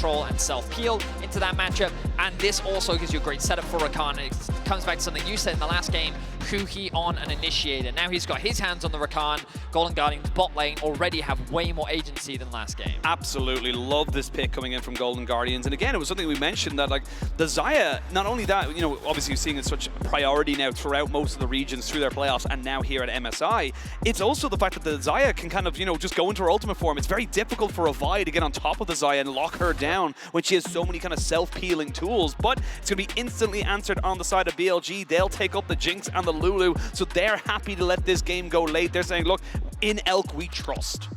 control and self-heal into that matchup. And this also gives you a great setup for Rakan. It comes back to something you said in the last game, Huhi on an initiator. Now he's got his hands on the Rakan. Golden Guardians bot lane already have way more agency than last game. Absolutely love this pick coming in from Golden Guardians. And again, it was something we mentioned that like the Xayah, not only that, you know, obviously you're seeing it such priority now throughout most of the regions through their playoffs and now here at MSI. It's also the fact that the Xayah can kind of, you know, just go into her ultimate form. It's very difficult for a Vi to get on top of the Xayah and lock her down when she has so many kind of self-peeling tools. But it's going to be instantly answered on the side of BLG. They'll take up the Jinx and the Lulu, so they're happy to let this game go late. They're saying, look, in Elk we trust.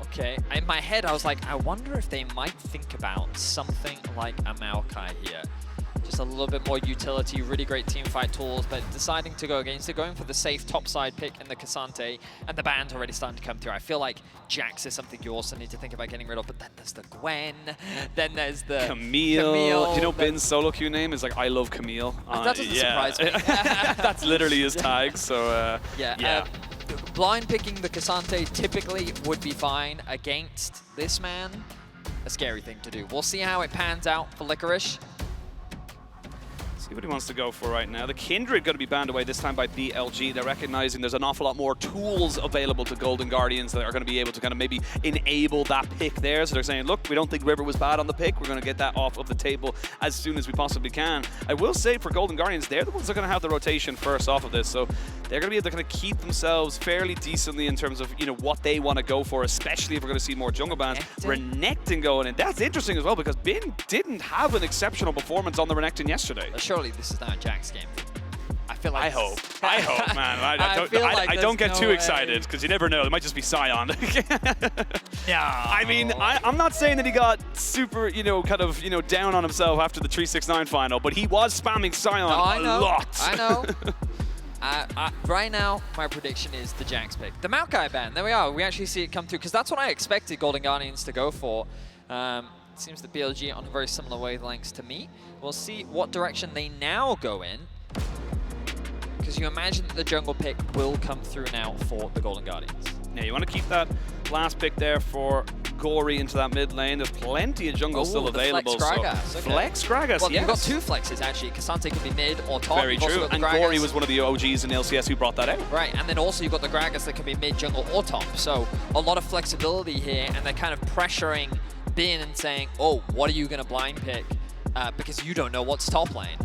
Okay, in my head I was like, I wonder if they might think about something like a Maokai here. Just a little bit more utility, really great teamfight tools, but deciding to go against it, going for the safe topside pick in the Ksante, and the ban's already starting to come through. I feel like Jax is something you also need to think about getting rid of, but then there's the Gwen, then there's the Camille. Do you know Bin's solo queue name is like, I love Camille? That doesn't surprise me. That's literally his tag, so yeah. Blind picking the Ksante typically would be fine against this man. A scary thing to do. We'll see how it pans out for Licorice. See what he wants to go for right now. The Kindred going to be banned away this time by BLG. They're recognizing there's an awful lot more tools available to Golden Guardians that are going to be able to kind of maybe enable that pick there. So they're saying, look, we don't think River was bad on the pick. We're going to get that off of the table as soon as we possibly can. I will say for Golden Guardians, they're the ones that are going to have the rotation first off of this. So they're going to be able to kind of keep themselves fairly decently in terms of, you know, what they want to go for, especially if we're going to see more jungle bans. Renekton going in. That's interesting as well because Bin didn't have an exceptional performance on the Renekton yesterday. Surely this is not a Jax game. I feel like I hope, man. I don't get too excited because you never know. It might just be Sion. Yeah. I mean, I'm not saying that he got super, you know, kind of, you know, down on himself after the 369 final, but he was spamming Sion a lot. I know. Right now, my prediction is the Jax pick. The Maokai ban. There we are. We actually see it come through because that's what I expected Golden Guardians to go for. It seems that BLG on very similar wavelengths to me. We'll see what direction they now go in. Because you imagine that the jungle pick will come through now for the Golden Guardians. Yeah, you want to keep that last pick there for Gori into that mid lane. There's plenty of jungle still available. Flex Gragas. So Flex Gragas, well, yes. you've got two flexes actually. Ksante can be mid or top. Very true. And Gori was one of the OGs in LCS who brought that out. Right, and then also you've got the Gragas that can be mid, jungle, or top. So a lot of flexibility here, and they're kind of pressuring Bin and saying, oh, what are you going to blind pick? Because you don't know what's top lane.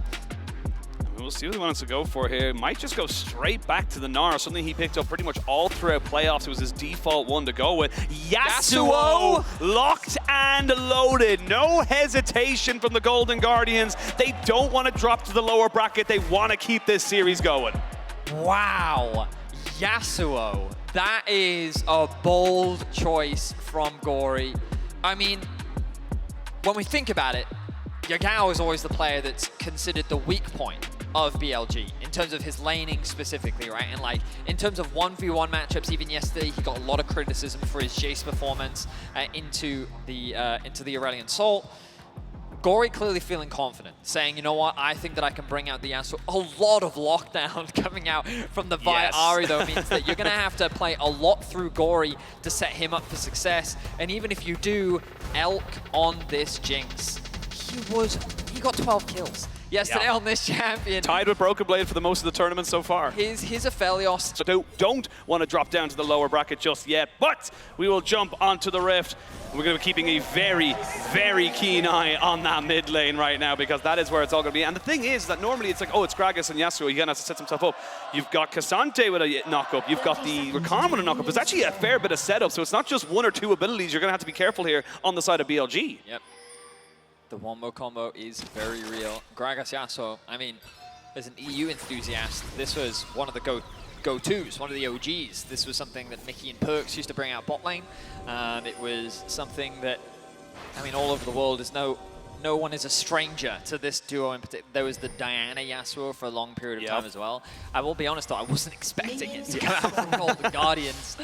We'll see what he wants to go for here. Might just go straight back to the Gnar, something he picked up pretty much all throughout playoffs. It was his default one to go with. Yasuo locked and loaded. No hesitation from the Golden Guardians. They don't want to drop to the lower bracket. They want to keep this series going. Wow. Yasuo. That is a bold choice from Gori. I mean, when we think about it, Yagao is always the player that's considered the weak point of BLG in terms of his laning specifically, right? And like in terms of 1v1 matchups, even yesterday he got a lot of criticism for his Jace performance into the Aurelion Salt. Gori clearly feeling confident, saying, you know what, I think that I can bring out the Yasuo. A lot of lockdown coming out from the Vi Ahri, though, means that you're going to have to play a lot through Gori to set him up for success. And even if you do, Elk on this Jinx, he got 12 kills yesterday on this champion. Tied with Broken Blade for the most of the tournament so far. His Aphelios. So don't want to drop down to the lower bracket just yet, but we will jump onto the Rift. We're going to be keeping a very, very keen eye on that mid lane right now because that is where it's all going to be. And the thing is that normally it's like, oh, it's Gragas and Yasuo. You're going to have to set himself up. You've got Ksante with a knock-up. You've got the Rakan with a knock-up. There's actually a fair bit of setup, so it's not just one or two abilities. You're going to have to be careful here on the side of BLG. Yep. The wombo combo is very real. Gragas Yasuo, I mean, as an EU enthusiast, this was one of the go-tos, one of the OGs. This was something that Mickey and Perks used to bring out bot lane. It was something that, I mean, all over the world is no one is a stranger to this duo in particular. There was the Diana Yasuo for a long period of time as well. I will be honest though, I wasn't expecting it to come out from Golden Guardians.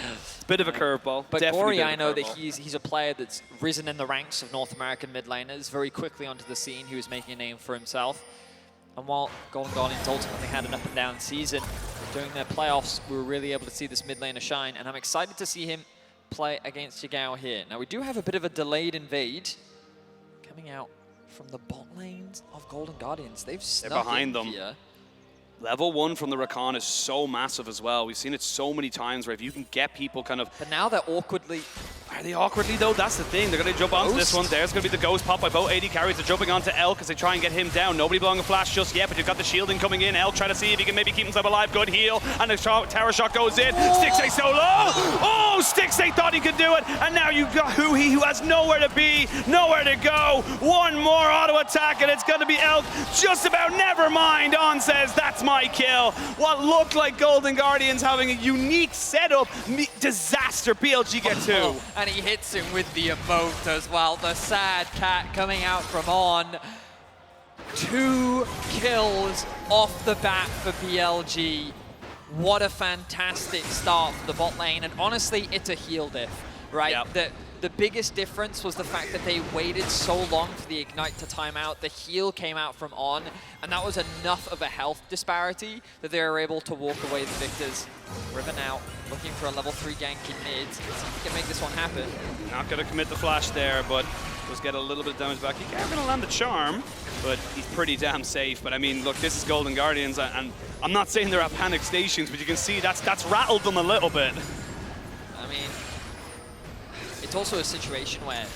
Bit of a curveball. But Gori, I know that he's a player that's risen in the ranks of North American mid laners very quickly onto the scene. He was making a name for himself. And while Golden Guardians ultimately had an up and down season, during their playoffs, we were really able to see this mid laner shine. And I'm excited to see him play against Yagao here. Now, we do have a bit of a delayed invade coming out from the bot lanes of Golden Guardians. They're behind them. Here. Level 1 from the Rakan is so massive as well. We've seen it so many times where if you can get people kind of... But now they're awkwardly... Are they awkwardly though? That's the thing. They're going to jump onto this one. There's going to be the ghost pop by both AD carries. They're jumping onto Elk as they try and get him down. Nobody blowing a flash just yet, but you've got the shielding coming in. Elk trying to see if he can maybe keep himself alive. Good heal. And the tower shot goes in. Stixxay so low. Oh, Stixxay thought he could do it. And now you've got Huhi, who has nowhere to be, nowhere to go. One more auto attack and it's going to be Elk. Just about never mind. On says, that's my kill. What looked like Golden Guardians having a unique setup. Disaster. BLG get 2. And he hits him with the emote as well. The sad cat coming out from On. 2 kills off the bat for BLG. What a fantastic start for the bot lane. And honestly, it's a heal diff, right? Yep. The biggest difference was the fact that they waited so long for the Ignite to time out. The heal came out from On, and that was enough of a health disparity that they were able to walk away the victors. Riven out, looking for a level 3 gank in mid. See if he can make this one happen. Not going to commit the flash there, but does get a little bit of damage back. He's going to land the charm, but he's pretty damn safe. But I mean, look, this is Golden Guardians, and I'm not saying they're at panic stations, but you can see that's rattled them a little bit. I mean, it's also a situation where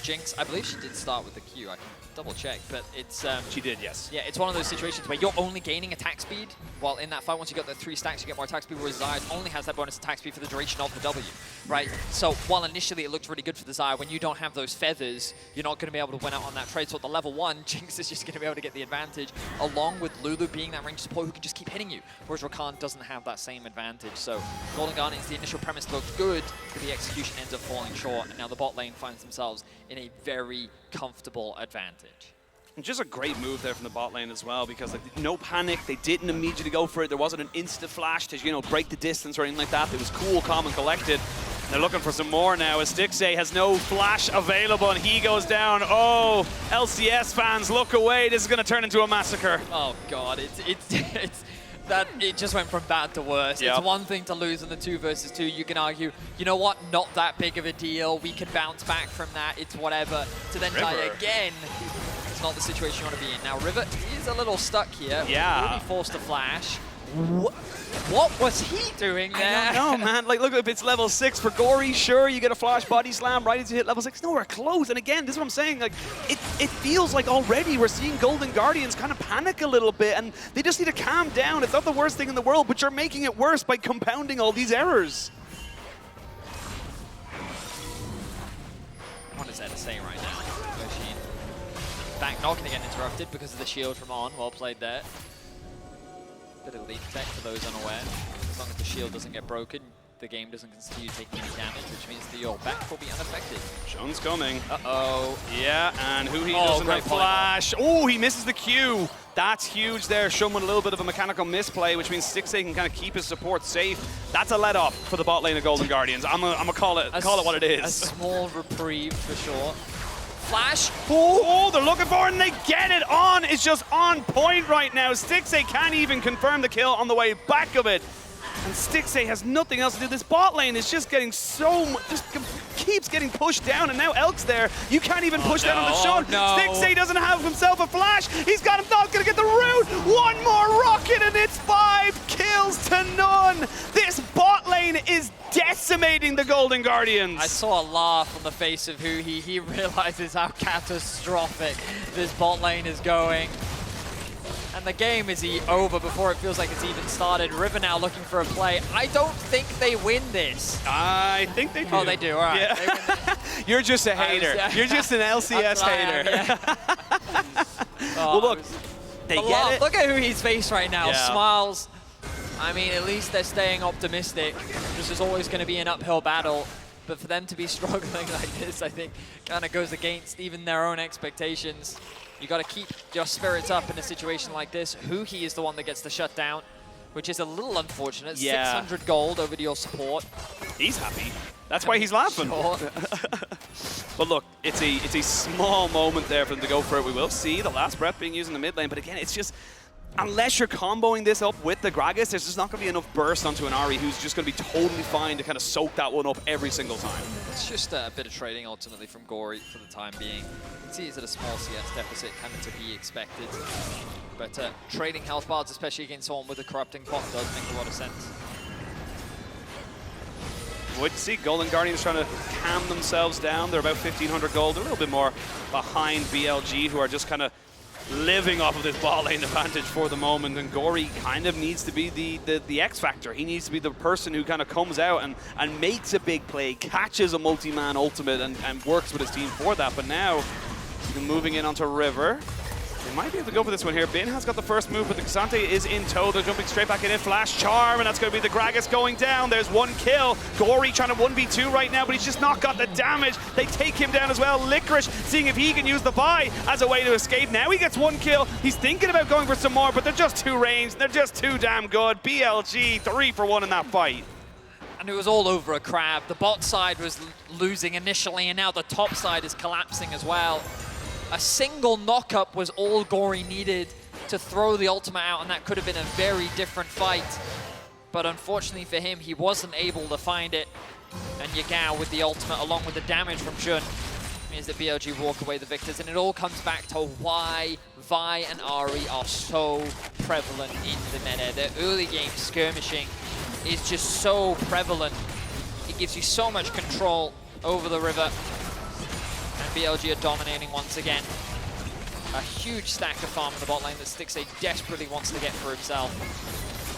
Jinx, I believe she did start with the Q. I can double check, but it's... she did, yes. Yeah, it's one of those situations where you're only gaining attack speed while in that fight. Once you get the 3 stacks, you get more attack speed, whereas Xayah only has that bonus attack speed for the duration of the W, right? So while initially it looked really good for the Xayah, when you don't have those feathers, you're not going to be able to win out on that trade. So at the level 1, Jinx is just going to be able to get the advantage, along with Lulu being that range support who can just keep hitting you, whereas Rakan doesn't have that same advantage. So Golden Guardians, the initial premise looked good, but the execution ends up falling short, and now the bot lane finds themselves in a very comfortable advantage. And just a great move there from the bot lane as well, because like, no panic, they didn't immediately go for it. There wasn't an insta flash to, you know, break the distance or anything like that. It was cool, calm, and collected. They're looking for some more now as Stixxay has no flash available and he goes down. Oh, LCS fans, look away. This is going to turn into a massacre. Oh God, it just went from bad to worse. Yep. It's one thing to lose in the 2 versus 2. You can argue, you know what, not that big of a deal. We can bounce back from that. It's whatever. To then die again, it's not the situation you want to be in. Now, River is a little stuck here. Yeah. Will be forced to flash. What was he doing there? I don't know, man. Like, look, if it's level 6 for Gori, sure, you get a flash body slam right as you hit level 6. No, we're close. And again, this is what I'm saying. Like, it feels like already we're seeing Golden Guardians kind of panic a little bit, and they just need to calm down. It's not the worst thing in the world, but you're making it worse by compounding all these errors. What is that to say right now? Back not going to get interrupted because of the shield from On. Well played there. Bit of lead tech for those unaware. As long as the shield doesn't get broken, the game doesn't continue taking any damage, which means that your back will be unaffected. Sean's coming. Uh-oh. Yeah, and Huhi doesn't have flash. Oh, he misses the Q. That's huge there. Sean with a little bit of a mechanical misplay, which means Stixxay can kind of keep his support safe. That's a let-off for the bot lane of Golden Guardians. I'm gonna call it what it is. A small reprieve for sure. Flash. Oh, they're looking for it and they get it. On is just on point right now. Stixxay can't even confirm the kill on the way back of it. And Stixxay has nothing else to do. This bot lane is just getting so much, just keeps getting pushed down, and now Elk's there. You can't even push down on the Sean. Stixxay doesn't have himself a flash. He's got him, not gonna get the root. One more rocket and it's 5 kills to none. This bot lane is decimating the Golden Guardians. I saw a laugh on the face of Huhi. He realizes how catastrophic this bot lane is going. And the game is over before it feels like it's even started. River now looking for a play. I don't think they win this. I think they do. Oh, they do. All right. Yeah. You're just a hater. You're just an LCS hater. Well, look, they get it. Look at Huhi's face right now. Yeah. Smiles. I mean, at least they're staying optimistic. This is always going to be an uphill battle. But for them to be struggling like this, I think, kind of goes against even their own expectations. You got to keep your spirits up in a situation like this. Huhi is the one that gets the shutdown, which is a little unfortunate. Yeah. 600 gold over to your support. He's happy. That's why he's laughing. Sure. But look, it's a small moment there for them to go for it. We will see the last breath being used in the mid lane, but again, it's just unless you're comboing this up with the Gragas, there's just not going to be enough burst onto an Ahri who's just going to be totally fine to kind of soak that one up every single time. It's just a bit of trading ultimately from Gori for the time being. You can see he's at a small CS deficit, kind of to be expected. But trading health bars, especially against someone with a corrupting pot, does make a lot of sense. Would see Golden Guardians trying to calm themselves down. They're about 1,500 gold, a little bit more behind BLG, who are just kind of living off of this bot lane advantage for the moment, and Gori kind of needs to be the X factor. He needs to be the person who kind of comes out and makes a big play, catches a multi-man ultimate and works with his team for that. But now, moving in onto River. They might be able to go for this one here. Bin has got the first move, but the Ksante is in tow. They're jumping straight back in. Flash Charm, and that's going to be the Gragas going down. There's one kill. Gori trying to 1v2 right now, but he's just not got the damage. They take him down as well. Licorice seeing if he can use the buy as a way to escape. Now he gets one kill. He's thinking about going for some more, but they're just too ranged. They're just too damn good. BLG 3 for 1 in that fight. And it was all over a crab. The bot side was losing initially, and now the top side is collapsing as well. A single knock-up was all Gori needed to throw the ultimate out, and that could have been a very different fight. But unfortunately for him, he wasn't able to find it. And Yagao with the ultimate, along with the damage from Jun, means that BLG walk away the victors. And it all comes back to why Vi and Ahri are so prevalent in the meta. Their early game skirmishing is just so prevalent. It gives you so much control over the river. And BLG are dominating once again. A huge stack of farm in the bot lane that Stixxay desperately wants to get for himself.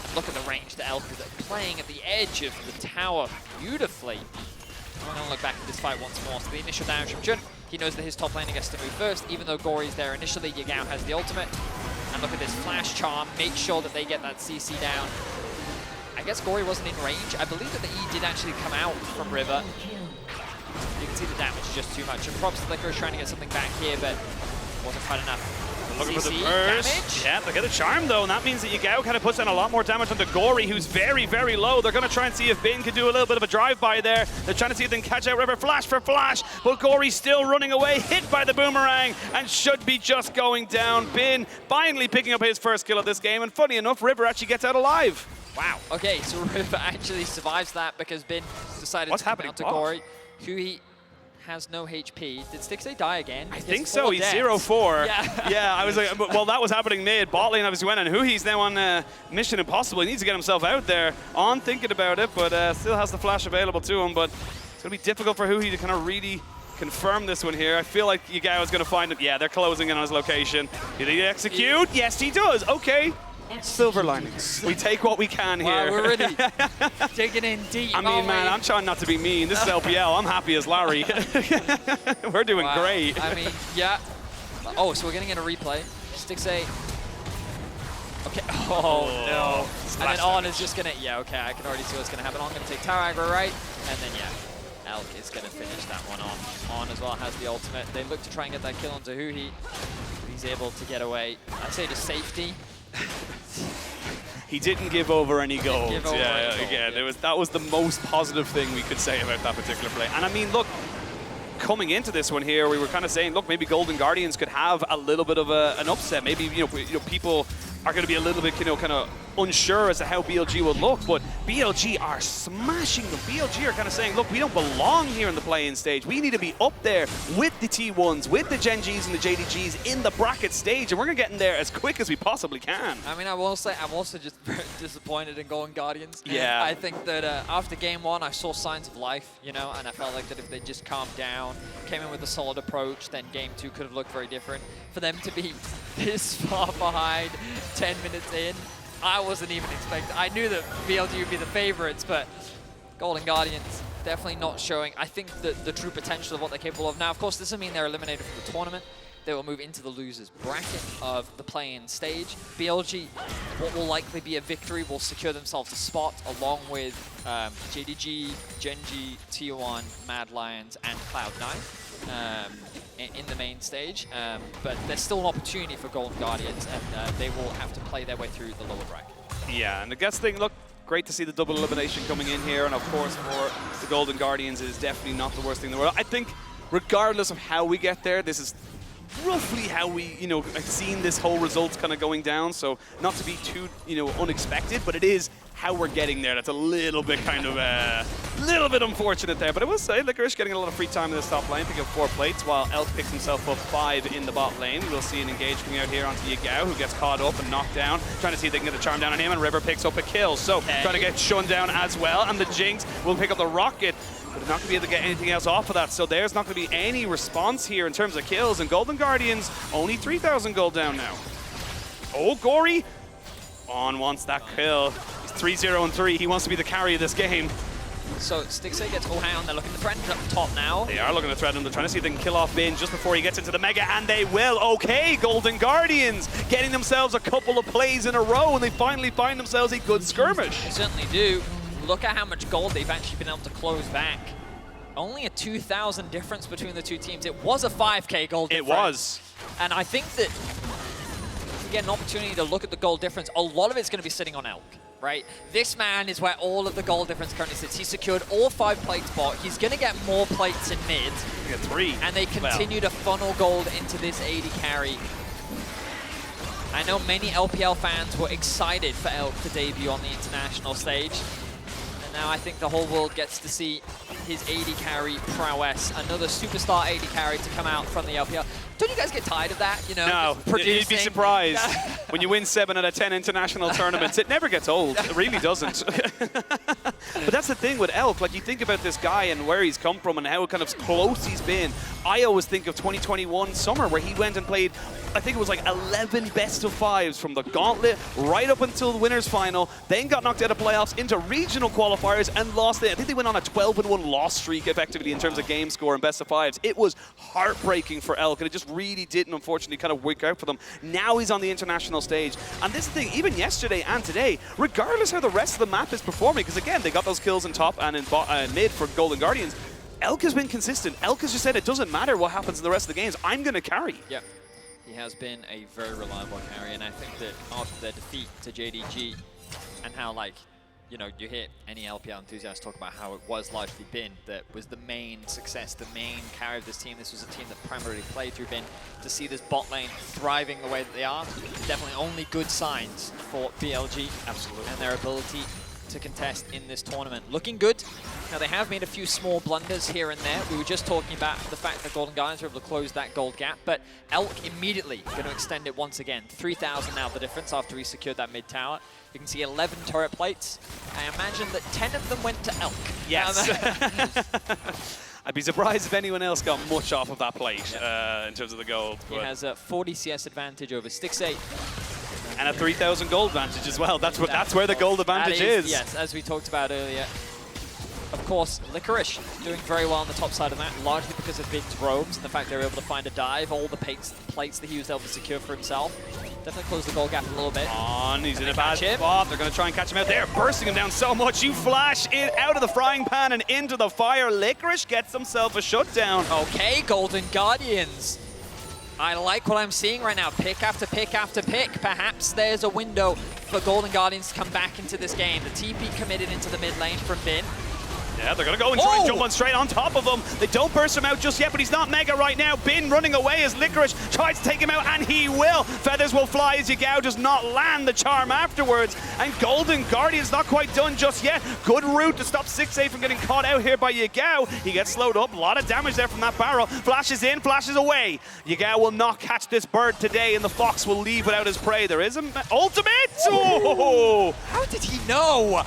And look at the range that Elk is playing at the edge of the tower beautifully. I'm going to look back at this fight once more. So the initial damage from Jun, he knows that his top laner gets to move first, even though Gori's there initially. Yagao has the ultimate. And look at this flash charm, make sure that they get that CC down. I guess Gori wasn't in range. I believe that the E did actually come out from River. You can see the damage is just too much. And props to Licorice trying to get something back here, but wasn't quite enough. Looking for the burst. Damage. Yeah, they get a charm though, and that means that Yagao kind of puts down a lot more damage onto Gori, who's very, very low. They're going to try and see if Bin can do a little bit of a drive-by there. They're trying to see if they can catch out River flash for flash, but Gori's still running away, hit by the boomerang, and should be just going down. Bin finally picking up his first kill of this game, and funny enough, River actually gets out alive. Wow, okay, so River actually survives that because Bin decided to come out to Gori. Huhi has no HP. Did Stixxay die again? I think so. He's 0-4. Yeah. Yeah, I was like, well, that was happening mid. Bot lane obviously went, and Huhi's now on Mission Impossible. He needs to get himself out there. On thinking about it, but still has the flash available to him. But it's going to be difficult for Huhi to kind of really confirm this one here. I feel like Yagao is going to find it. Yeah, they're closing in on his location. Did he execute? Yes, he does. Okay. Silver linings. We take what we can here. Wow, we're really digging in deep. I mean, man, I'm trying not to be mean. This is LPL. I'm happy as Larry. We're doing great. I mean, yeah. Oh, so we're getting in a replay. Stixxay. Okay. Oh, no. And then On is just going to... Yeah, okay. I can already see what's going to happen. On going to take tower aggro, right? And then, yeah. Elk is going to finish that one off. On as well has the ultimate. They look to try and get that kill onto Huhi. He's able to get away. I say to safety. He didn't give over any gold. Again, that was the most positive thing we could say about that particular play. And I mean, look, coming into this one here, we were kind of saying, look, maybe Golden Guardians could have a little bit of an upset. Maybe you know people are going to be a little bit kind of unsure as to how BLG will look, but BLG are smashing them. BLG are kind of saying, look, we don't belong here in the play-in stage. We need to be up there with the T1s, with the Gen Gs and the JDGs in the bracket stage, and we're going to get in there as quick as we possibly can. I mean, I will say, I'm also just very disappointed in Golden Guardians. Yeah. I think that after game one, I saw signs of life, you know, and I felt like that if they just calmed down, came in with a solid approach, then game two could have looked very different. For them to be this far behind 10 minutes in, I wasn't even expecting. I knew that BLG would be the favorites, but Golden Guardians definitely not showing, I think, the true potential of what they're capable of. Now, of course, this doesn't mean they're eliminated from the tournament. They will move into the losers bracket of the play-in stage. BLG, what will likely be a victory, will secure themselves a spot along with JDG, Genji, T1, Mad Lions, and Cloud9 in the main stage. But there's still an opportunity for Golden Guardians, and they will have to play their way through the lower bracket. Yeah, and the guess thing, look, great to see the double elimination coming in here, and of course for the Golden Guardians, it is definitely not the worst thing in the world. I think regardless of how we get there, this is roughly how we, have seen this whole result kind of going down. So not to be too, unexpected, but it is how we're getting there. That's a little bit kind of little bit unfortunate there. But I will say, Licorice getting a lot of free time in this top lane, picking up 4 plates, while Elk picks himself up 5 in the bot lane. We'll see an engage coming out here onto Yagao, who gets caught up and knocked down, trying to see if they can get the charm down on him, and River picks up a kill. So trying to get shunned down as well, and the Jinx will pick up the rocket. But not going to be able to get anything else off of that, so there's not going to be any response here in terms of kills, and Golden Guardians only 3,000 gold down now. Oh, Gori wants that kill. He's 3-0-3. He wants to be the carry of this game. So Stixxay gets Huhi, and they're looking to threaten up top now. They are looking to threaten him. They're trying to see if they can kill off Bin just before he gets into the Mega, and they will. Okay, Golden Guardians getting themselves a couple of plays in a row, and they finally find themselves a good skirmish. They certainly do. Look at how much gold they've actually been able to close back. Only a 2,000 difference between the two teams. It was a 5K gold difference. It was. And I think that if we get an opportunity to look at the gold difference, a lot of it's going to be sitting on Elk, right? This man is where all of the gold difference currently sits. He secured all 5 plates bot. He's going to get more plates in mid. He got 3. And they continue to funnel gold into this AD carry. I know many LPL fans were excited for Elk to debut on the international stage. Now I think the whole world gets to see his AD carry prowess. Another superstar AD carry to come out from the LPL. Don't you guys get tired of that? No, you'd be surprised. When you win 7 out of 10 international tournaments, it never gets old. It really doesn't. But that's the thing with Elk. Like, you think about this guy and where he's come from and how kind of close he's been. I always think of 2021 summer, where he went and played, I think it was like 11 best of 5s from the gauntlet right up until the winners final, then got knocked out of playoffs into regional qualifiers and lost it. I think they went on a 12-1 loss streak effectively in terms of game score and best of 5s. It was heartbreaking for Elk, and it just really didn't, unfortunately, kind of work out for them. Now he's on the international stage, and this is the thing, even yesterday and today, regardless how the rest of the map is performing, because again, they got those kills in top and in mid for Golden Guardians, Elk has been consistent. Elk has just said, it doesn't matter what happens in the rest of the games, I'm going to carry. Yep. He has been a very reliable carry, and I think that after their defeat to JDG, and how, like, you hear any LPL enthusiast talk about how it was largely Bin that was the main success, the main carry of this team. This was a team that primarily played through Bin. To see this bot lane thriving the way that they are, definitely only good signs for BLG. Absolutely. And their ability to contest in this tournament. Looking good. Now, they have made a few small blunders here and there. We were just talking about the fact that Golden Guardians were able to close that gold gap, but Elk immediately going to extend it once again. 3,000 now the difference after he secured that mid tower. You can see 11 turret plates. I imagine that 10 of them went to Elk. Yes. I'd be surprised if anyone else got much off of that plate in terms of the gold. He has a 40 CS advantage over Stixxay. And a 3,000 gold advantage as well. That's where the gold advantage is. Yes, as we talked about earlier. Of course, Licorice doing very well on the top side of that, largely because of Bin's roams and the fact they were able to find a dive, all the plates that he was able to secure for himself. Definitely closed the gold gap a little bit. He's in a bad spot. They're going to try and catch him out there, bursting him down so much. You flash it out of the frying pan and into the fire. Licorice gets himself a shutdown. Okay, Golden Guardians. I like what I'm seeing right now. Pick after pick after pick. Perhaps there's a window for Golden Guardians to come back into this game. The TP committed into the mid lane from Bin. Yeah, they're going to go and try and jump on straight on top of him. They don't burst him out just yet, but he's not mega right now. Bin running away as Licorice tries to take him out, and he will. Feathers will fly as Yagao does not land the charm afterwards. And Golden Guardian's not quite done just yet. Good route to stop Stixxay from getting caught out here by Yagao. He gets slowed up. A lot of damage there from that barrel. Flashes in, flashes away. Yagao will not catch this bird today, and the fox will leave without his prey. There is an ultimate! Oh! How did he know?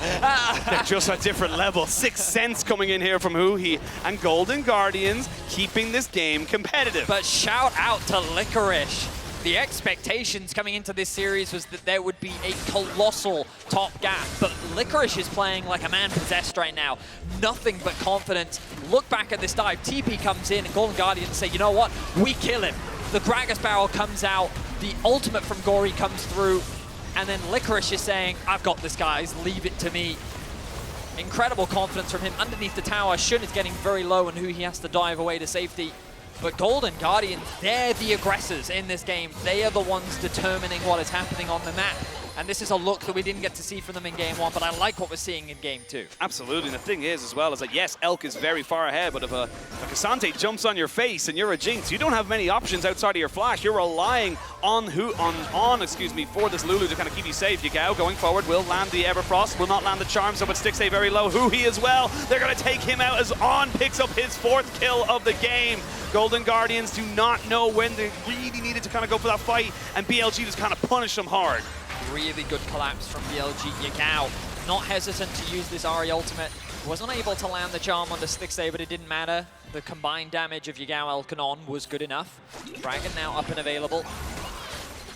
They're just a different level. 6 cents coming in here from Huhi, and Golden Guardians keeping this game competitive. But shout out to Licorice. The expectations coming into this series was that there would be a colossal top gap, but Licorice is playing like a man possessed right now. Nothing but confidence. Look back at this dive. TP comes in, and Golden Guardians say, you know what? We kill him. The Gragas barrel comes out. The ultimate from Gori comes through, and then Licorice is saying, I've got this, guys. Leave it to me. Incredible confidence from him underneath the tower. Shun is getting very low, and Huhi has to dive away to safety. But Golden Guardians, they're the aggressors in this game. They are the ones determining what is happening on the map. And this is a look that we didn't get to see from them in game 1, but I like what we're seeing in game 2. Absolutely, and the thing is as well is that yes, Elk is very far ahead, but if a Ksante jumps on your face and you're a Jinx, you don't have many options outside of your flash. You're relying on for this Lulu to kind of keep you safe. Yagao going forward will land the Everfrost, will not land the Charm, so but Stixxay very low. Huhi as well. They're going to take him out as On picks up his 4th kill of the game. Golden Guardians do not know when they really needed to kind of go for that fight, and BLG just kind of punish them hard. Really good collapse from BLG. Yagao not hesitant to use this Ahri ultimate. Wasn't able to land the charm on the Stixxay, but it didn't matter. The combined damage of Yagao, Elk, and On was good enough. Dragon now up and available.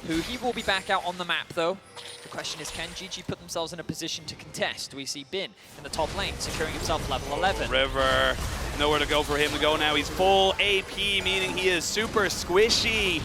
Huhi will be back out on the map, though. The question is, can GG put themselves in a position to contest? We see Bin in the top lane, securing himself level 11. River, nowhere to go for him to go now. He's full AP, meaning he is super squishy.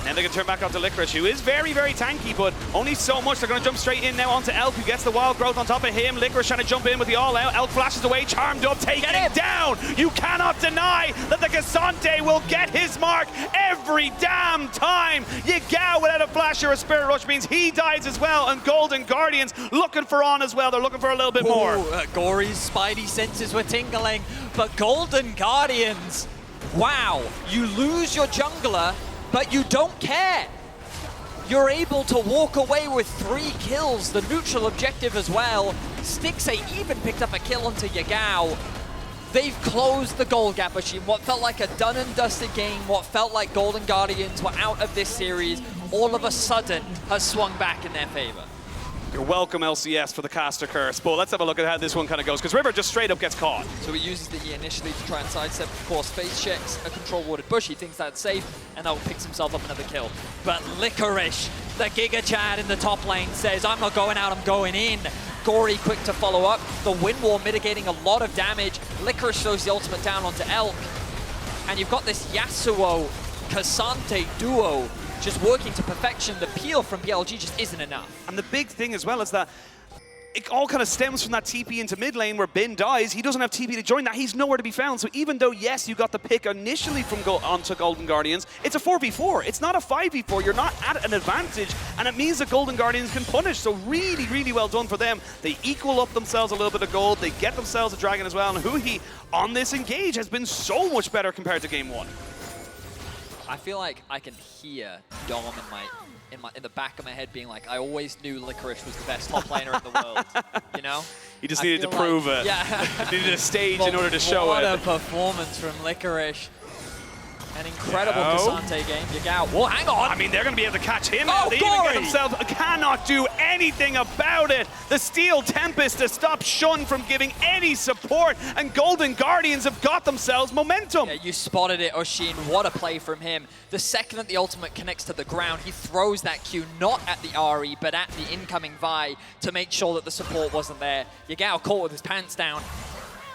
And they can turn back out to Licorice, who is very, very tanky, but only so much. They're going to jump straight in now onto Elk, who gets the wild growth on top of him. Licorice trying to jump in with the all-out. Elk flashes away, charmed up, taken down. You cannot deny that the Ksante will get his mark every damn time. Yagao without a flash or a Spirit Rush means he dies as well, and Golden Guardians looking for On as well. They're looking for a little bit more. Gori's spidey senses were tingling, but Golden Guardians, wow, you lose your jungler, but you don't care. You're able to walk away with 3 kills, the neutral objective as well. Stixxay even picked up a kill onto Yagao. They've closed the gold gap machine. What felt like a done and dusted game, what felt like Golden Guardians were out of this series, all of a sudden has swung back in their favor. You're welcome, LCS, for the caster curse. But let's have a look at how this one kind of goes, because River just straight up gets caught. So he uses the E initially to try and sidestep, of course, face checks a control warded bush. He thinks that's safe, and now picks himself up another kill. But Licorice, the Giga Chad in the top lane, says, I'm not going out, I'm going in. Gori quick to follow up. The wind wall mitigating a lot of damage. Licorice throws the ultimate down onto Elk. And you've got this Yasuo Ksante duo just working to perfection. The peel from BLG just isn't enough. And the big thing as well is that it all kind of stems from that TP into mid lane where Bin dies. He doesn't have TP to join that. He's nowhere to be found. So even though, yes, you got the pick initially from onto Golden Guardians, it's a 4v4. It's not a 5v4. You're not at an advantage. And it means that Golden Guardians can punish. So really, really well done for them. They equal up themselves a little bit of gold. They get themselves a dragon as well. And Huhi on this engage has been so much better compared to game 1. I feel like I can hear Dom in the back of my head being like, I always knew Licorice was the best top laner in the world, you know? He just needed to prove it. Yeah. He needed a stage in order to show it. What a performance from Licorice. An incredible Ksante game. Yagao. Whoa, hang on! I mean, they're going to be able to catch him. Oh, they Gori! even get themselves cannot do anything about it. The Steel Tempest to stop Shun from giving any support, and Golden Guardians have got themselves momentum. Yeah, you spotted it, Oisin. What a play from him. The second that the ultimate connects to the ground, he throws that Q not at the Ahri, but at the incoming Vi to make sure that the support wasn't there. Yagao caught with his pants down.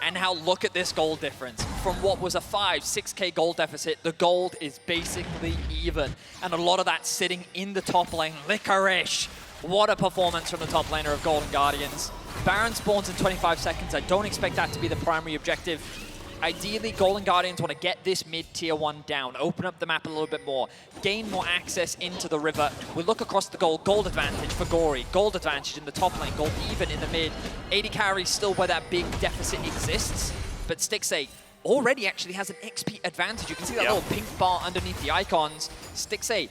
And now look at this gold difference. From what was a 6K gold deficit, the gold is basically even. And a lot of that sitting in the top lane. Licorice, what a performance from the top laner of Golden Guardians. Baron spawns in 25 seconds. I don't expect that to be the primary objective. Ideally, Golden Guardians want to get this mid-tier 1 down, open up the map a little bit more, gain more access into the river. We look across the gold advantage for Gori, gold advantage in the top lane, gold even in the mid. AD carry still where that big deficit exists, but Stixxay already actually has an XP advantage. You can see that little pink bar underneath the icons. Stixxay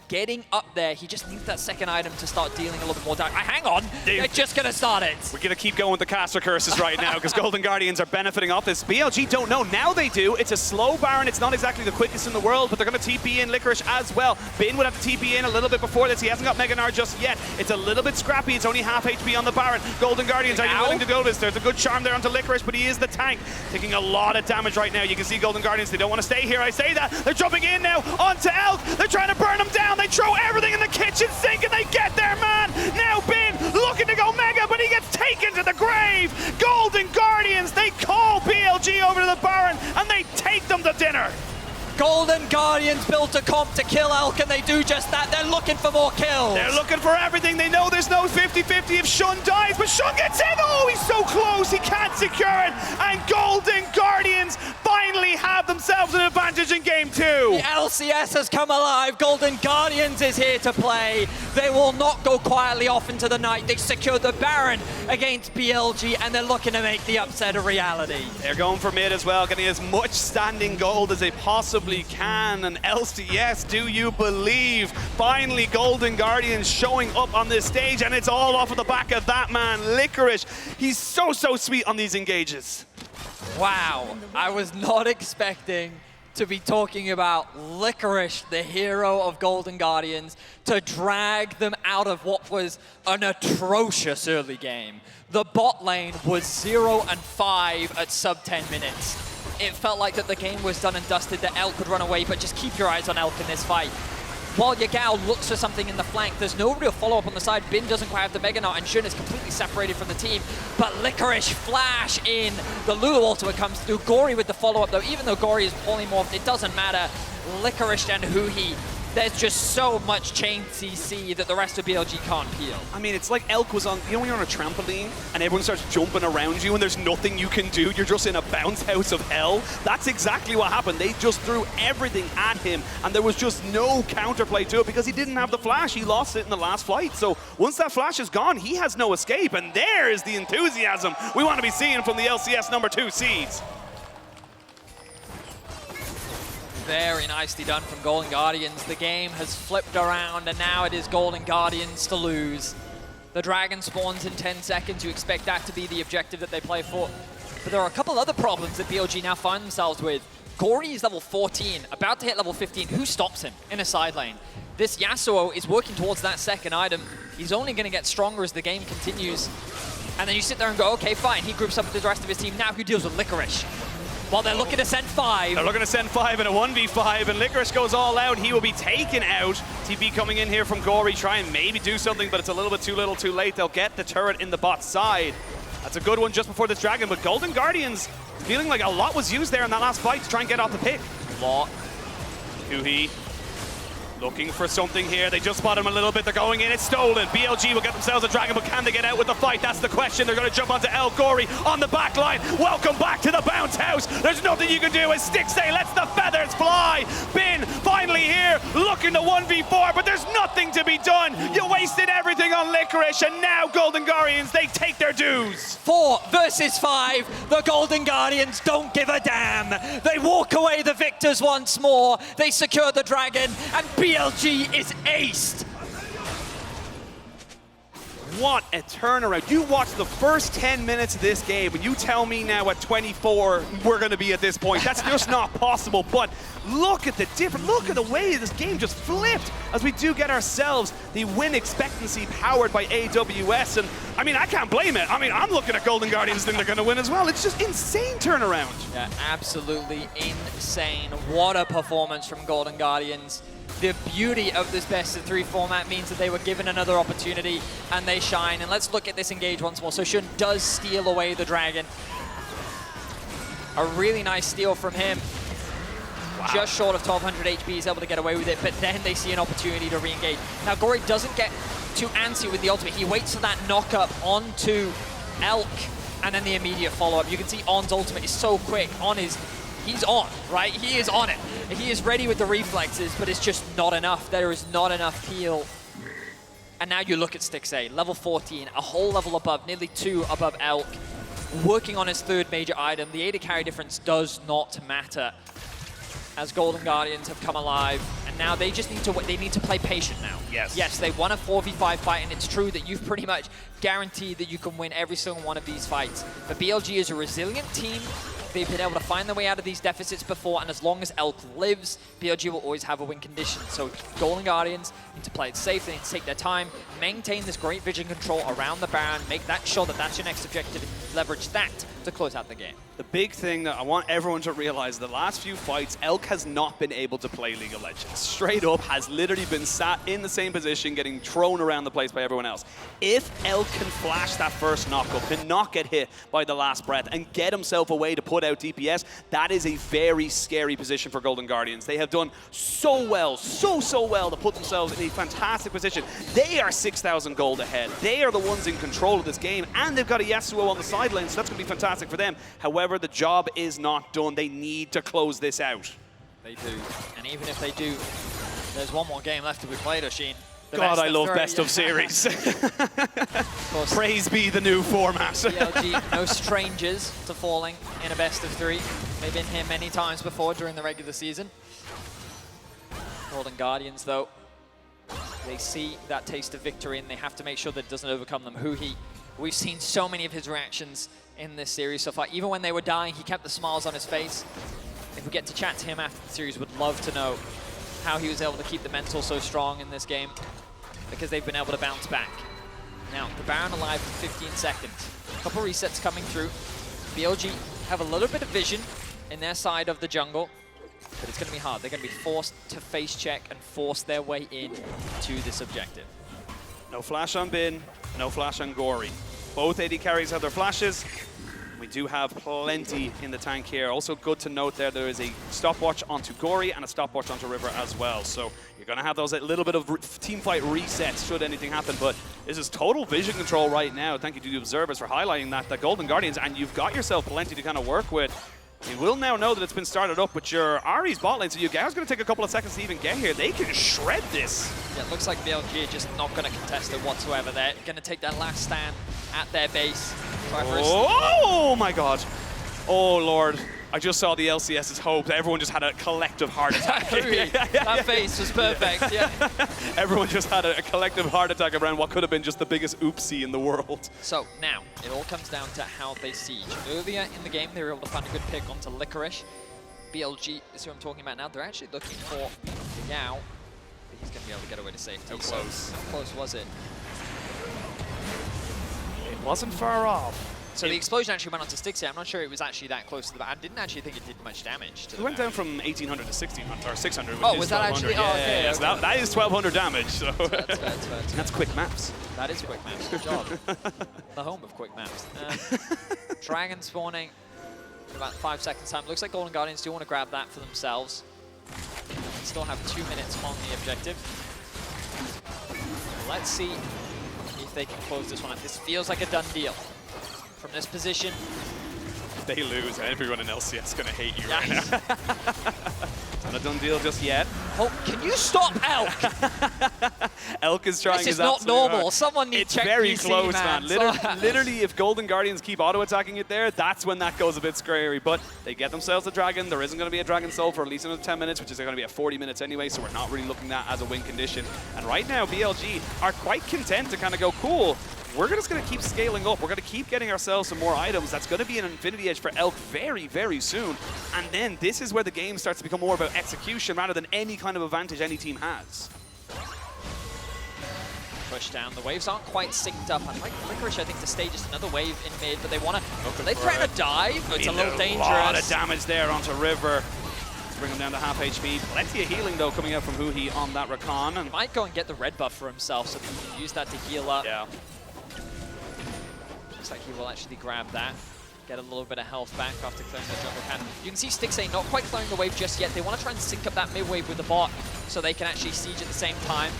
getting up there. He just needs that second item to start dealing a little bit more damage. Hang on, they're just going to start it. We're going to keep going with the caster curses right now because Golden Guardians are benefiting off this. BLG don't know. Now they do. It's a slow Baron. It's not exactly the quickest in the world, but they're going to TP in Licorice as well. Bin would have to TP in a little bit before this. He hasn't got Mega Gnar just yet. It's a little bit scrappy. It's only half HP on the Baron. Golden Guardians, are you willing to go this? There's a good charm there onto Licorice, but he is the tank. Taking a lot of damage right now. You can see Golden Guardians, they don't want to stay here. I say that. They're jumping in now onto Elk. They're trying to burn him down. They throw everything in the kitchen sink and they get their man. Now Bin looking to go mega, but he gets taken to the grave. Golden Guardians, they call BLG over to the Baron and they take them to dinner. Golden Guardians built a comp to kill Elk, and they do just that. They're looking for more kills. They're looking for everything. They know there's no 50-50 if Shun dies, but Shun gets in. Oh, he's so close. He can't secure it. And Golden Guardians finally have themselves an advantage in game 2. The LCS has come alive. Golden Guardians is here to play. They will not go quietly off into the night. They secured the Baron against BLG, and they're looking to make the upset a reality. They're going for mid as well, getting as much standing gold as they possibly can. And LCS, do you believe? Finally, Golden Guardians showing up on this stage, and it's all off of the back of that man, Licorice. He's so sweet on these engages. Wow, I was not expecting to be talking about Licorice, the hero of Golden Guardians, to drag them out of what was an atrocious early game. The bot lane was 0-5 at sub 10 minutes. It felt like that the game was done and dusted, that Elk could run away, but just keep your eyes on Elk in this fight. While Yagao looks for something in the flank, there's no real follow-up on the side. Bin doesn't quite have the Mega Knot, and Shun is completely separated from the team. But Licorice flash in. The Lulu ultimate comes through. Gori with the follow-up, though. Even though Gori is polymorphed, it doesn't matter. Licorice and Huhi, there's just so much chain CC that the rest of BLG can't peel. I mean, it's like Elk was on, you know when you're on a trampoline and everyone starts jumping around you and there's nothing you can do, you're just in a bounce house of hell? That's exactly what happened. They just threw everything at him and there was just no counterplay to it because he didn't have the flash. He lost it in the last fight. So once that flash is gone, he has no escape, and there is the enthusiasm we want to be seeing from the LCS #2 seeds. Very nicely done from Golden Guardians. The game has flipped around, and now it is Golden Guardians to lose. The dragon spawns in 10 seconds. You expect that to be the objective that they play for. But there are a couple other problems that BLG now find themselves with. Gori is level 14, about to hit level 15. Who stops him in a side lane? This Yasuo is working towards that second item. He's only going to get stronger as the game continues. And then you sit there and go, okay, fine. He groups up with the rest of his team. Now who deals with Licorice? While they're looking to send 5. They're looking to send 5 in a 1v5, and Licorice goes all out. He will be taken out. TP coming in here from Gori, try and maybe do something, but it's a little bit too little too late. They'll get the turret in the bot side. That's a good one just before this dragon, but Golden Guardians feeling like a lot was used there in that last fight to try and get off the pick. Lot. Huhi looking for something here. They just spot him a little bit. They're going in. It's stolen. BLG will get themselves a dragon, but can they get out with the fight? That's the question. They're going to jump onto El Gori on the back line. Welcome back to the bounce house. There's nothing you can do as Stixxay lets the feathers fly. Bin finally here looking to 1v4, but there's nothing to be done. You wasted everything on Licorice, and now Golden Guardians, they take their dues. 4 versus 5. The Golden Guardians don't give a damn. They walk away the victors once more. They secure the dragon, and BLG is aced. What a turnaround. You watch the first 10 minutes of this game and you tell me now at 24 we're going to be at this point. That's just not possible. But look at the way this game just flipped as we do get ourselves the win expectancy powered by AWS. And I mean, I can't blame it. I mean, I'm looking at Golden Guardians thinking they're going to win as well. It's just insane turnaround. Yeah, absolutely insane. What a performance from Golden Guardians. The beauty of this best-of-3 format means that they were given another opportunity and they shine. And let's look at this engage once more. So Shun does steal away the dragon. A really nice steal from him. Wow. Just short of 1200 HP, he's able to get away with it, but then they see an opportunity to re-engage. Now Gori doesn't get too antsy with the ultimate. He waits for that knock-up onto Elk and then the immediate follow-up. You can see On's ultimate is so quick. On is... He's on, right? He is on it. He is ready with the reflexes, but it's just not enough. There is not enough heal. And now you look at Stixxay, level 14, a whole level above, nearly 2 above Elk, working on his 3rd major item. The AD carry difference does not matter as Golden Guardians have come alive. And now they just need to play patient now. Yes. Yes, they won a 4v5 fight, and it's true that you've pretty much guaranteed that you can win every single one of these fights. But BLG is a resilient team. They've been able to find their way out of these deficits before, and as long as Elk lives, BLG will always have a win condition. So Golden Guardians need to play it safe, they need to take their time, maintain this great vision control around the Baron, make that sure that that's your next objective, leverage that to close out the game. The big thing that I want everyone to realize, the last few fights, Elk has not been able to play League of Legends. Straight up, has literally been sat in the same position, getting thrown around the place by everyone else. If Elk can flash that first knockup, can not get hit by the last breath, and get himself away to put out DPS, that is a very scary position for Golden Guardians. They have done so well, so well to put themselves in a fantastic position. They are 6,000 gold ahead. They are the ones in control of this game, and they've got a Yasuo on the sideline, so that's going to be fantastic for them. However, the job is not done. They need to close this out. they do. And even if they do, there's one more game left to be played, Oisin. God, I love best of series. Praise be the new format. BLG, no strangers to falling in a best of 3. They've been here many times before during the regular season. Golden Guardians, though, they see that taste of victory and they have to make sure that it doesn't overcome them. Huhi, we've seen so many of his reactions in this series so far. Even when they were dying, he kept the smiles on his face. If we get to chat to him after the series, would love to know how he was able to keep the mental so strong in this game, because they've been able to bounce back. Now, the Baron alive for 15 seconds. A couple resets coming through. BLG have a little bit of vision in their side of the jungle, but it's going to be hard. They're going to be forced to face check and force their way in to this objective. No flash on Bin, no flash on Gori. Both AD carries have their flashes. We do have plenty in the tank here. Also good to note there is a stopwatch onto Gori and a stopwatch onto River as well. So you're going to have those a little bit of team fight resets should anything happen. But this is total vision control right now. Thank you to the observers for highlighting that. The Golden Guardians, and you've got yourself plenty to kind of work with. You will now know that it's been started up with your Ahri's bot lane, so Yagao's going to take a couple of seconds to even get here. They can shred this. Yeah, it looks like BLG are just not going to contest it whatsoever. They're going to take that last stand at their base. Oh my god. Oh lord. I just saw the LCS's hope. Everyone just had a collective heart attack. That face was perfect, yeah. Everyone just had a collective heart attack around what could have been just the biggest oopsie in the world. So now, it all comes down to how they siege. Earlier in the game, they were able to find a good pick onto Licorice. BLG is who I'm talking about now. They're actually looking for Yagao. He's going to be able to get away to safety. How close. So, how close was it? It wasn't far off. So the explosion actually went onto Stixxay. I'm not sure it was actually that close to the back. I didn't actually think it did much damage to It went down from 1800 to 1600, or 600. Oh, was that actually? Yeah, oh, okay. Yeah. So that is 1200 damage. So. That's fair. That's quick maps. That is quick maps. Good job. The home of quick maps. Dragon spawning in about 5 seconds time. Looks like Golden Guardians do want to grab that for themselves. They still have 2 minutes on the objective. Let's see if they can close this one up. This feels like a done deal. From this position. If they lose, everyone in LCS is going to hate you right now. It's not a done deal just yet. Oh, can you stop Elk? Elk is trying. This is not normal. Hard. Someone needs to check very PC, close, man. Literally, if Golden Guardians keep auto-attacking it there, that's when that goes a bit scary. But they get themselves a dragon. There isn't going to be a dragon soul for at least another 10 minutes, which is going to be at 40 minutes anyway, so we're not really looking at that as a win condition. And right now, BLG are quite content to kind of go, cool, we're just going to keep scaling up. We're going to keep getting ourselves some more items. That's going to be an Infinity Edge for Elk very, very soon. And then this is where the game starts to become more about execution rather than any kind of advantage any team has. Push down. The waves aren't quite synced up. I'd like Licorice, I think, to stay just another wave in mid, but they want to... They threaten a dive, but it's a little dangerous. A lot of damage there onto River. Let's bring him down to half HP. Plenty of healing, though, coming out from Huhi on that Rakan. He might go and get the red buff for himself, so he can use that to heal up. Yeah. Looks like he will actually grab that. Get a little bit of health back after clearing the jungle camp. You can see Stixxay not quite clearing the wave just yet. They want to try and sync up that mid wave with the bot so they can actually siege at the same time.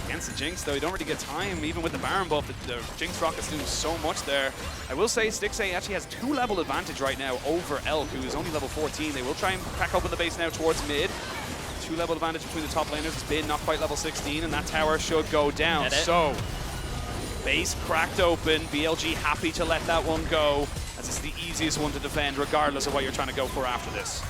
Against the Jinx, though, you don't really get time. Even with the Baron buff, the Jinx Rocket's doing so much there. I will say Stixxay actually has 2-level advantage right now over Elk, who is only level 14. They will try and crack open the base now towards mid. 2-level advantage between the top laners has been not quite level 16, and that tower should go down. So, base cracked open. BLG happy to let that one go, as it's the easiest one to defend, regardless of what you're trying to go for after this.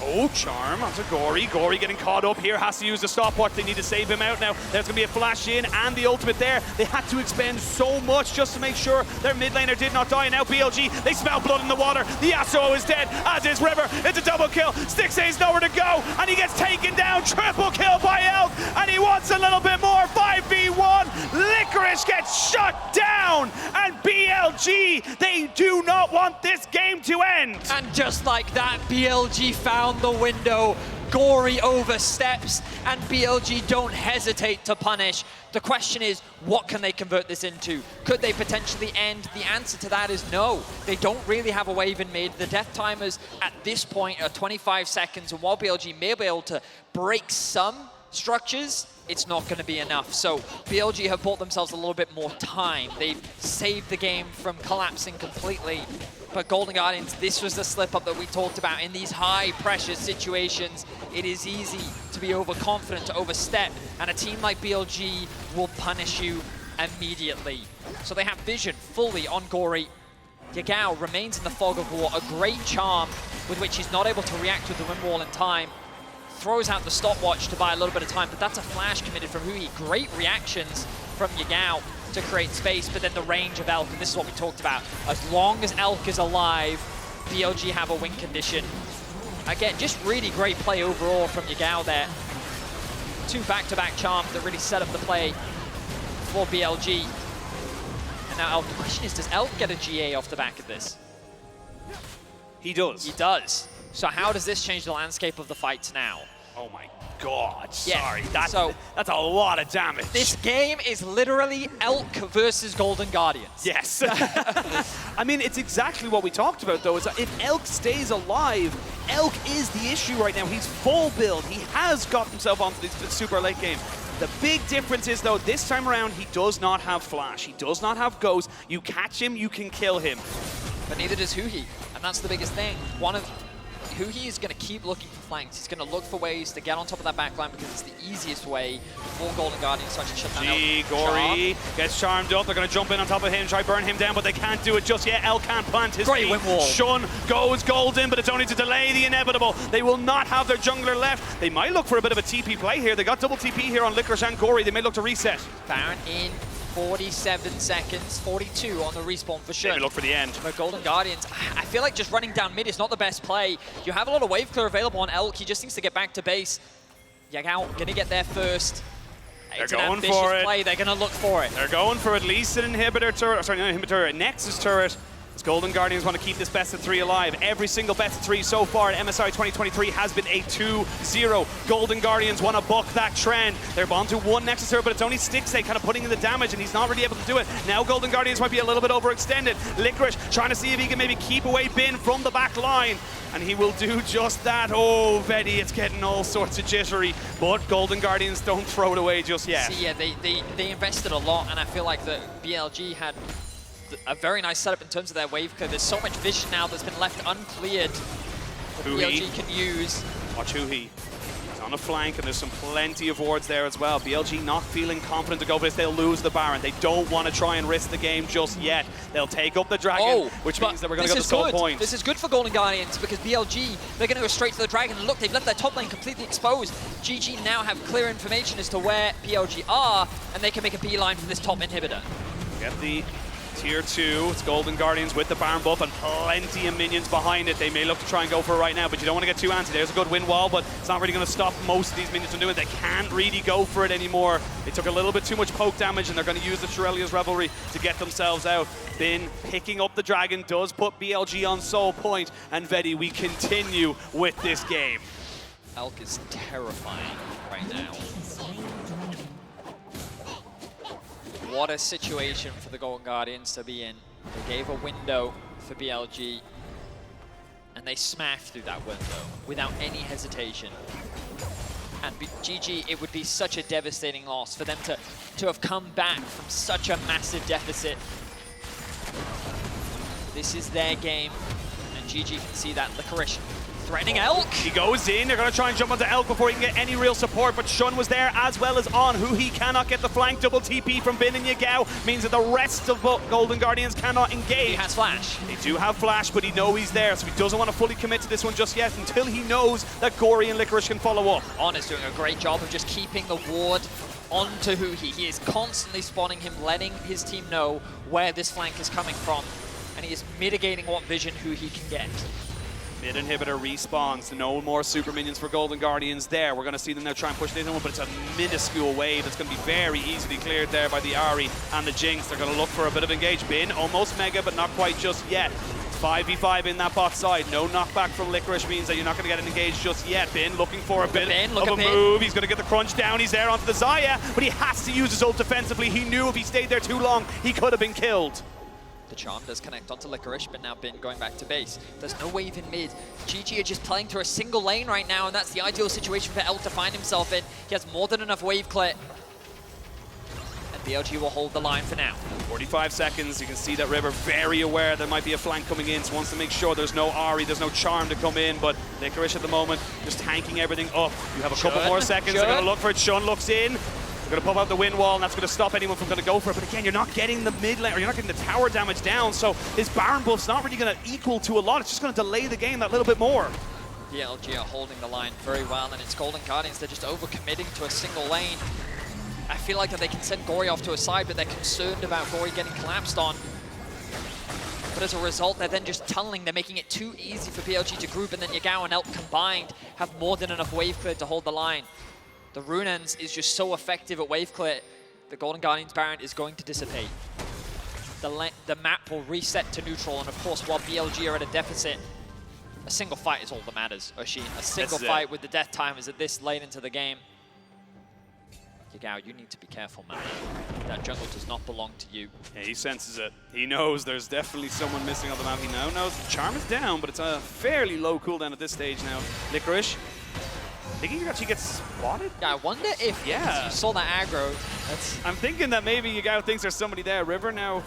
Oh, charm onto Gori. Gori getting caught up here, has to use the stopwatch. They need to save him out now. There's going to be a flash in and the ultimate there. They had to expend so much just to make sure their mid laner did not die. And now BLG, they smell blood in the water. The Yasuo is dead, as is River. It's a double kill. Stixxay's nowhere to go, and he gets taken down. Triple kill by Elk, and he wants a little bit more. 5v1. Licorice gets shut down, and BLG, they do not want this game to end. And just like that, BLG found the window. Gori oversteps, and BLG don't hesitate to punish. The question is, what can they convert this into? Could they potentially end? The answer to that is no. They don't really have a wave in mid. The death timers at this point are 25 seconds, and while BLG may be able to break some structures, it's not going to be enough. So BLG have bought themselves a little bit more time. They've saved the game from collapsing completely. But Golden Guardians, this was the slip-up that we talked about. In these high-pressure situations, it is easy to be overconfident, to overstep, and a team like BLG will punish you immediately. So they have vision fully on Gori. Yagao remains in the fog of war, a great charm with which he's not able to react with the wind wall in time. Throws out the stopwatch to buy a little bit of time, but that's a flash committed from Huhi. Great reactions from Yagao to create space, but then the range of Elk, and this is what we talked about. As long as Elk is alive, BLG have a win condition. Again, just really great play overall from Yagao there. 2 back-to-back charms that really set up the play for BLG. And now Elk, the question is, does Elk get a GA off the back of this? He does. He does. So how does this change the landscape of the fights now? Oh my God, Yeah, sorry. That's a lot of damage. This game is literally Elk versus Golden Guardians. Yes. I mean, it's exactly what we talked about, though, is that if Elk stays alive, Elk is the issue right now. He's full build. He has got himself onto this super late game. The big difference is, though, this time around, he does not have flash. He does not have ghost. You catch him, you can kill him. But neither does Huhi, and that's the biggest thing. Huhi is going to keep looking for flanks. He's going to look for ways to get on top of that backline because it's the easiest way for Golden Guardians to actually shut down Elk. Gori gets charmed up. They're going to jump in on top of him, try burn him down, but they can't do it just yet. Elk can't plant his Great feet. wind wall. Shun goes golden, but it's only to delay the inevitable. They will not have their jungler left. They might look for a bit of a TP play here. They got double TP here on Licorice and Gori. They may look to reset. Baron in 47 seconds, 42 on the respawn for sure. Maybe look for the end. But Golden Guardians, I feel like just running down mid is not the best play. You have a lot of wave clear available on Elk. He just needs to get back to base. Yagao gonna get there first. It's They're an going ambitious for it. play. They're gonna look for it. They're going for at least an inhibitor turret, sorry, not an inhibitor, a Nexus turret. As Golden Guardians want to keep this best of 3 alive. Every single best of 3 so far at MSI 2023 has been a 2-0. Golden Guardians want to buck that trend. They're on to 1 Nexus turret, but it's only Stixxay kind of putting in the damage, and he's not really able to do it. Now Golden Guardians might be a little bit overextended. Licorice trying to see if he can maybe keep away Bin from the back line. And he will do just that. Oh, Vedi, it's getting all sorts of jittery. But Golden Guardians don't throw it away just yet. See, yeah, they invested a lot, and I feel like the BLG had a very nice setup in terms of their wave clear. There's so much vision now that's been left uncleared that BLG can use. Watch Huhi. He's on a flank, and there's some plenty of wards there as well. BLG not feeling confident to go for this. They'll lose the Baron. They don't want to try and risk the game just yet. They'll take up the Dragon, which means that we're going to get the soul point. This is good for Golden Guardians because BLG, they're going to go straight to the Dragon. And look, they've left their top lane completely exposed. GG now have clear information as to where BLG are, and they can make a beeline for this top inhibitor. Get the Tier 2, it's Golden Guardians with the Baron buff and plenty of minions behind it. They may look to try and go for it right now, but you don't want to get too antsy. There's a good wind wall, but it's not really going to stop most of these minions from doing it. They can't really go for it anymore. They took a little bit too much poke damage, and they're going to use the Shurelya's Revelry to get themselves out. Bin picking up the Dragon does put BLG on soul point, and Vedi, we continue with this game. Elk is terrifying right now. What a situation for the Golden Guardians to be in. They gave a window for BLG, and they smashed through that window without any hesitation. And GG, it would be such a devastating loss for them to have come back from such a massive deficit. This is their game, and GG can see that. Licorice threatening Elk. He goes in. They're going to try and jump onto Elk before he can get any real support, but Shun was there as well as on. Huhi cannot get the flank. Double TP from Bin and Yagao means that the rest of Golden Guardians cannot engage. He has flash. They do have flash, but he knows he's there, so he doesn't want to fully commit to this one just yet until he knows that Gori and Licorice can follow up. On is doing a great job of just keeping the ward onto Huhi. He is constantly spawning him, letting his team know where this flank is coming from, and he is mitigating what vision Huhi can get. Mid inhibitor respawns. No more super minions for Golden Guardians there. We're going to see them now try and push this one, but it's a minuscule wave that's going to be very easily cleared there by the Ahri and the Jinx. They're going to look for a bit of engage. Bin almost mega, but not quite just yet. 5v5 in that bot side. No knockback from Licorice means that you're not going to get an engage just yet. Bin looking for a bit of a move. He's going to get the crunch down. He's there onto the Xayah, but he has to use his ult defensively. He knew if he stayed there too long, he could have been killed. The charm does connect onto Licorice, but now Bin going back to base. There's no wave in mid. GG are just playing through a single lane right now, and that's the ideal situation for Elk to find himself in. He has more than enough wave clear. And BLG will hold the line for now. 45 seconds, you can see that River very aware there might be a flank coming in, so wants to make sure there's no Ahri, there's no charm to come in, but Licorice at the moment just tanking everything up. You have a couple more seconds, they're going to look for it. Shun looks in. They're going to pop out the wind wall, and that's going to stop anyone from going to go for it. But again, you're not getting the mid lane, or you're not getting the tower damage down, so his Baron buff's not really going to equal to a lot. It's just going to delay the game that little bit more. BLG are holding the line very well, and it's Golden Guardians. They're just overcommitting to a single lane. I feel like that they can send Gori off to a side, but they're concerned about Gori getting collapsed on. But as a result, they're then just tunneling. They're making it too easy for BLG to group, and then Yagao and Elk combined have more than enough wave clear to hold the line. The Runens is just so effective at wave clear. The Golden Guardians Baron is going to dissipate. The map will reset to neutral, and of course, while BLG are at a deficit, a single fight is all that matters, Oisin. A single fight with the death timers at this late into the game. Yagao, you need to be careful, man. That jungle does not belong to you. Yeah, he senses it. He knows there's definitely someone missing on the map. He now knows the charm is down, but it's a fairly low cooldown at this stage now. Licorice. Thinking he actually gets spotted? Yeah, I wonder if you saw that aggro. I'm thinking that maybe Yagao thinks there's somebody there. River now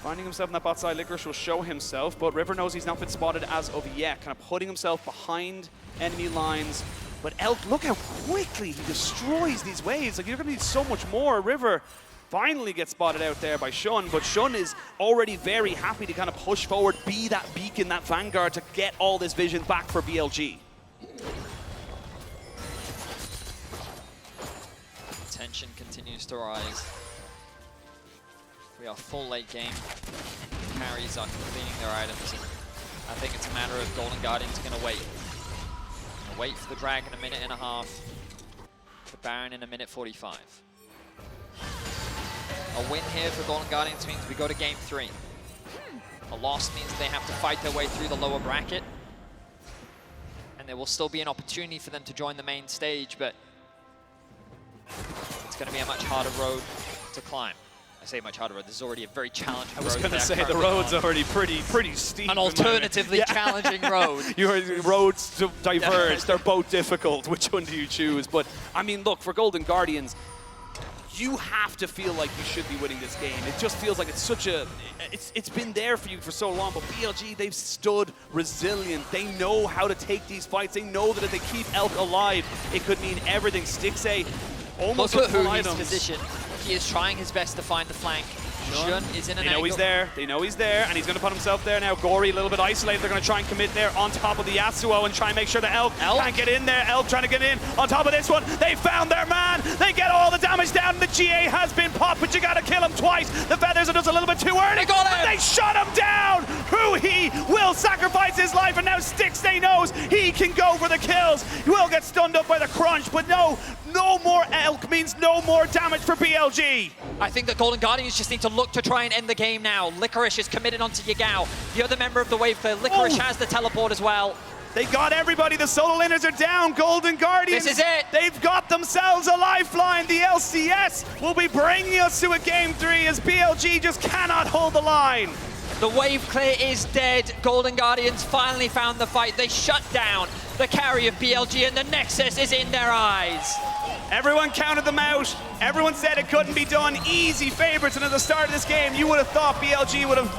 finding himself in that bot side. Licorice will show himself, but River knows he's not been spotted as of yet. Kind of putting himself behind enemy lines. But Elk, look how quickly he destroys these waves. Like, you're going to need so much more. River finally gets spotted out there by Shun, but Shun is already very happy to kind of push forward, be that beacon, that vanguard to get all this vision back for BLG. Tension continues to rise. We are full late game. Carries are completing their items, and I think it's a matter of Golden Guardians going to wait. Wait for the Dragon a minute and a half. The Baron in a minute 45. A win here for Golden Guardians means we go to game 3. A loss means they have to fight their way through the lower bracket. And there will still be an opportunity for them to join the main stage, but it's going to be a much harder road to climb. I say much harder road. This is already a very challenging road. I was going to say the road's already pretty steep. An alternatively challenging road. Your roads diverge. They're both difficult. Which one do you choose? But I mean, look, for Golden Guardians, you have to feel like you should be winning this game. It just feels like it's such a, it's been there for you for so long, but BLG, they've stood resilient. They know how to take these fights. They know that if they keep Elk alive, it could mean everything. Stixxay almost look at Huhi's position. He is trying his best to find the flank. Shun is in an angle. They know he's there. They know he's there, and he's going to put himself there now. Gori a little bit isolated. They're going to try and commit there on top of the Yasuo and try and make sure that Elk can't get in there. Elk trying to get in on top of this one. They found their man. They get all the damage down, and the GA has been popped, but you got to kill him twice. The feathers are just a little bit too early. They shut him down. Huhi will sacrifice his life, and now Stixxay knows he can go for the kills. He will get stunned up by the crunch, but no more Elk means no more damage for BLG. I think the Golden Guardians just need to look to try and end the game now. Licorice is committed onto Yagao, the other member of the wave clear. Licorice has the teleport as well. They got everybody. The solo laners are down. Golden Guardians. This is it. They've got themselves a lifeline. The LCS will be bringing us to a game 3 as BLG just cannot hold the line. The wave clear is dead. Golden Guardians finally found the fight. They shut down the carry of BLG, and the Nexus is in their eyes. Everyone counted them out. Everyone said it couldn't be done. Easy favorites, and at the start of this game, you would have thought BLG would have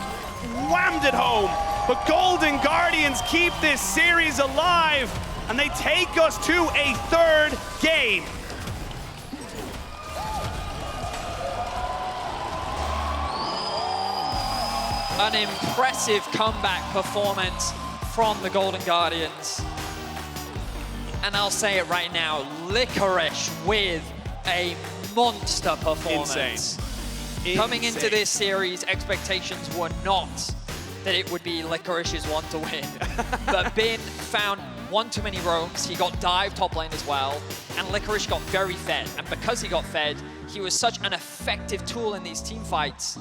whammed it home. But Golden Guardians keep this series alive, and they take us to a 3rd game. An impressive comeback performance from the Golden Guardians. And I'll say it right now, Licorice with a monster performance. Insane. Coming into this series, expectations were not that it would be Licorice's one to win. But Bin found one too many roams. He got dive top lane as well, and Licorice got very fed. And because he got fed, he was such an effective tool in these team fights